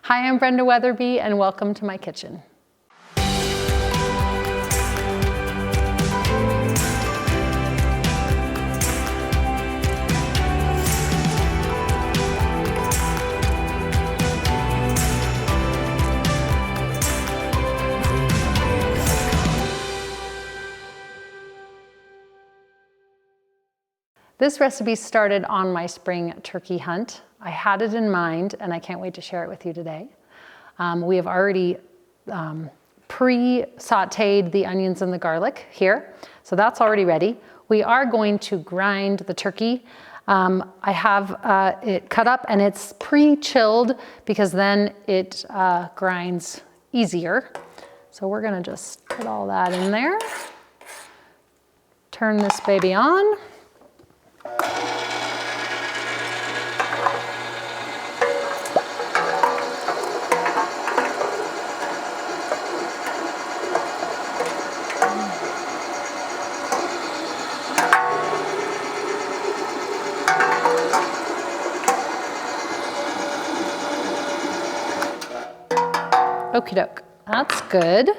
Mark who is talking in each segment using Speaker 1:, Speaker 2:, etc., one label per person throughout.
Speaker 1: Hi, I'm Brenda Weatherby and welcome to my kitchen. This recipe started on my spring turkey hunt. I had it in mind and I can't wait to share it with you today. We have already pre-sautéed the onions and the garlic here, so that's already ready. We are going to grind the turkey. I have it cut up and it's pre-chilled because then it grinds easier. So we're gonna just put all that in there. Turn this baby on. Okie doke, that's good.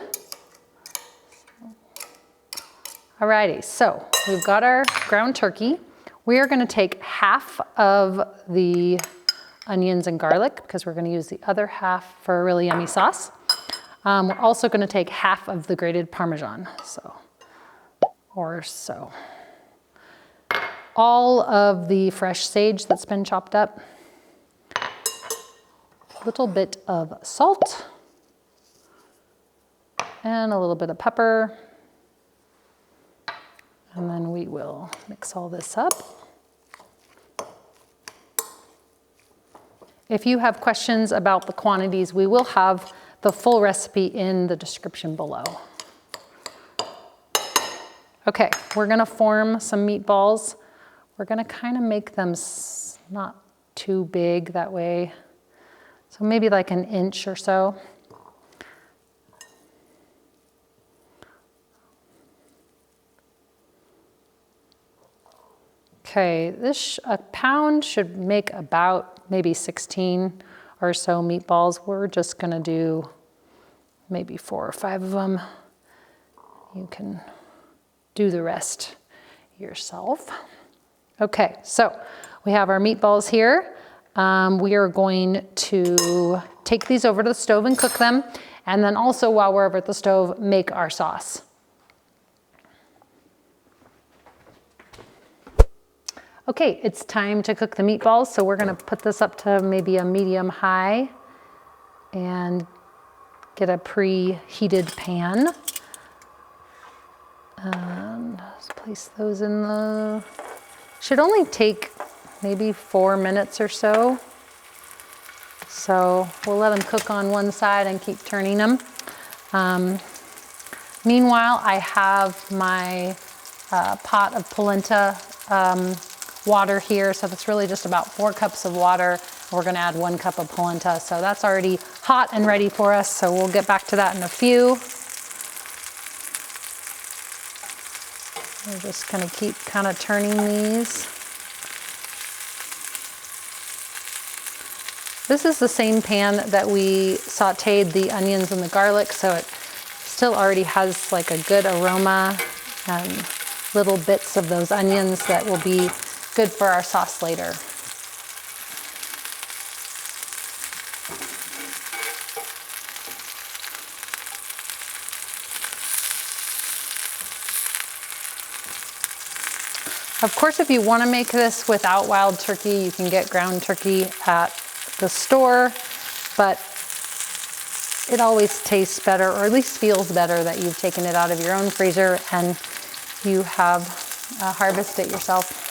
Speaker 1: Alrighty, so we've got our ground turkey. We are gonna take half of the onions and garlic because we're gonna use the other half for a really yummy sauce. We're also gonna take half of the grated parmesan, or so. All of the fresh sage that's been chopped up. A little bit of salt. And a little bit of pepper. And then we will mix all this up. If you have questions about the quantities, we will have the full recipe in the description below. Okay, we're gonna form some meatballs. We're gonna kind of make them not too big that way. So maybe like an inch or so. Okay, a pound should make about maybe 16 or so meatballs. We're just gonna do maybe 4 or 5 of them. You can do the rest yourself. Okay, so we have our meatballs here. We are going to take these over to the stove and cook them. And then also while we're over at the stove, make our sauce. Okay, it's time to cook the meatballs. So we're gonna put this up to maybe a medium high and get a preheated pan. And just place those in the, should only take maybe 4 minutes or so. So we'll let them cook on one side and keep turning them. Meanwhile, I have my pot of polenta water here, so that's really just about 4 cups of water. We're gonna add 1 cup of polenta, so that's already hot and ready for us, so we'll get back to that in a few. We're just gonna keep kind of turning these. This is the same pan that we sautéed the onions and the garlic, so it still already has like a good aroma and little bits of those onions that will be good for our sauce later. Of course, if you want to make this without wild turkey, you can get ground turkey at the store, but it always tastes better, or at least feels better, that you've taken it out of your own freezer and you have harvested it yourself.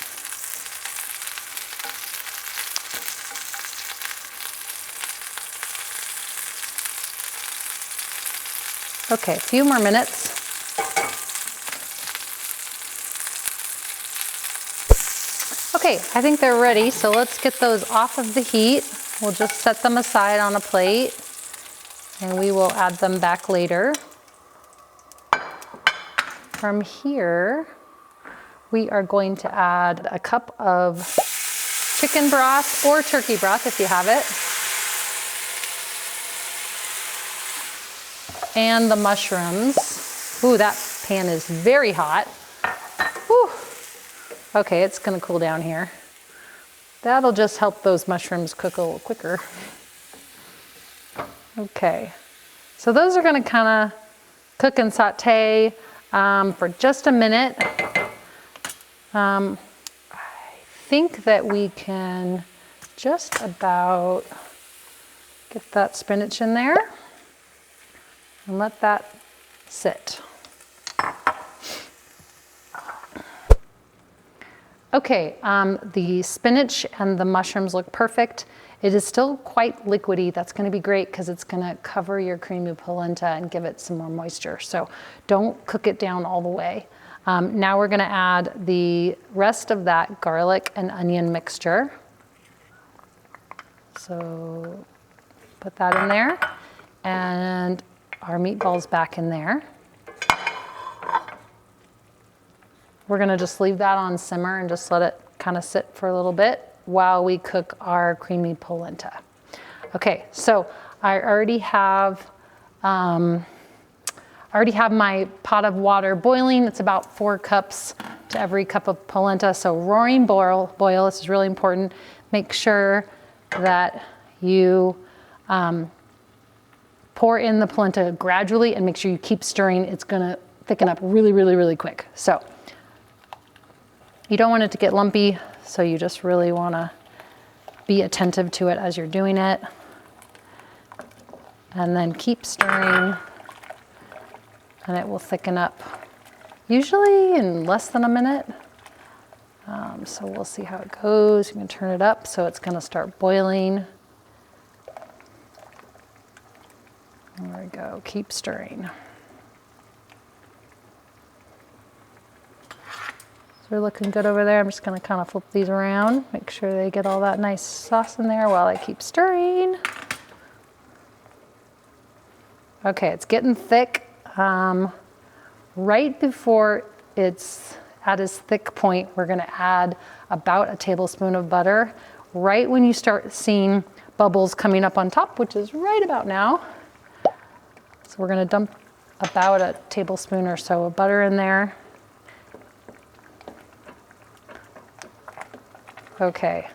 Speaker 1: Okay, a few more minutes. Okay, I think they're ready, so let's get those off of the heat. We'll just set them aside on a plate and we will add them back later. From here, we are going to add a cup of chicken broth or turkey broth if you have it. and the mushrooms. Ooh, that pan is very hot. Whew. Okay, it's gonna cool down here. That'll just help those mushrooms cook a little quicker. Okay, so those are gonna kinda cook and saute for just a minute. I think that we can just about get that spinach in there and let that sit. Okay, the spinach and the mushrooms look perfect. It is still quite liquidy. That's gonna be great because it's gonna cover your creamy polenta and give it some more moisture. So don't cook it down all the way. Now we're gonna add the rest of that garlic and onion mixture. So put that in there and our meatballs back in there. We're gonna just leave that on simmer and just let it kind of sit for a little bit while we cook our creamy polenta. Okay, so I already have my pot of water boiling. It's about 4 cups to every cup of polenta. So roaring boil, this is really important. Make sure that you pour in the polenta gradually and make sure you keep stirring. It's gonna thicken up really, really, really quick. So you don't want it to get lumpy, so you just really wanna be attentive to it as you're doing it. And then keep stirring and it will thicken up, usually in less than a minute. So we'll see how it goes. You can turn it up so it's gonna start boiling. There we go, keep stirring. So we're looking good over there. I'm just gonna kind of flip these around, make sure they get all that nice sauce in there while I keep stirring. Okay, it's getting thick. Right before it's at its thick point, we're gonna add about a tablespoon of butter. Right when you start seeing bubbles coming up on top, which is right about now. So we're gonna dump about a tablespoon or so of butter in there. Okay.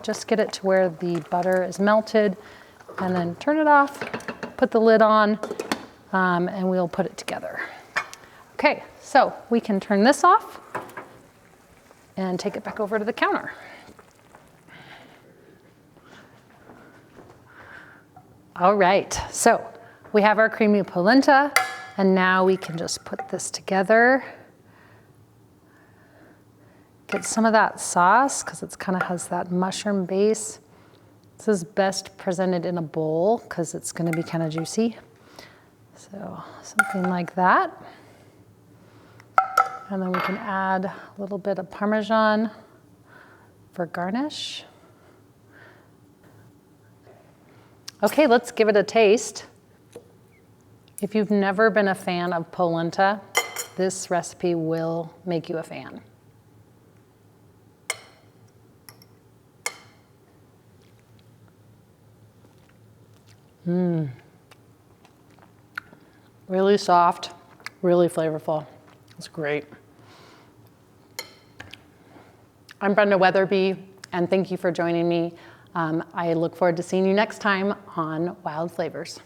Speaker 1: Just get it to where the butter is melted and then turn it off, put the lid on, and we'll put it together. Okay, so we can turn this off and take it back over to the counter. All right, so we have our creamy polenta, and now we can just put this together. Get some of that sauce, because it kind of has that mushroom base. This is best presented in a bowl, because it's gonna be kind of juicy. So something like that. And then we can add a little bit of parmesan for garnish. Okay, let's give it a taste. If you've never been a fan of polenta, this recipe will make you a fan. Really soft, really flavorful. It's great. I'm Brenda Weatherby, and thank you for joining me. I look forward to seeing you next time on Wild Flavors.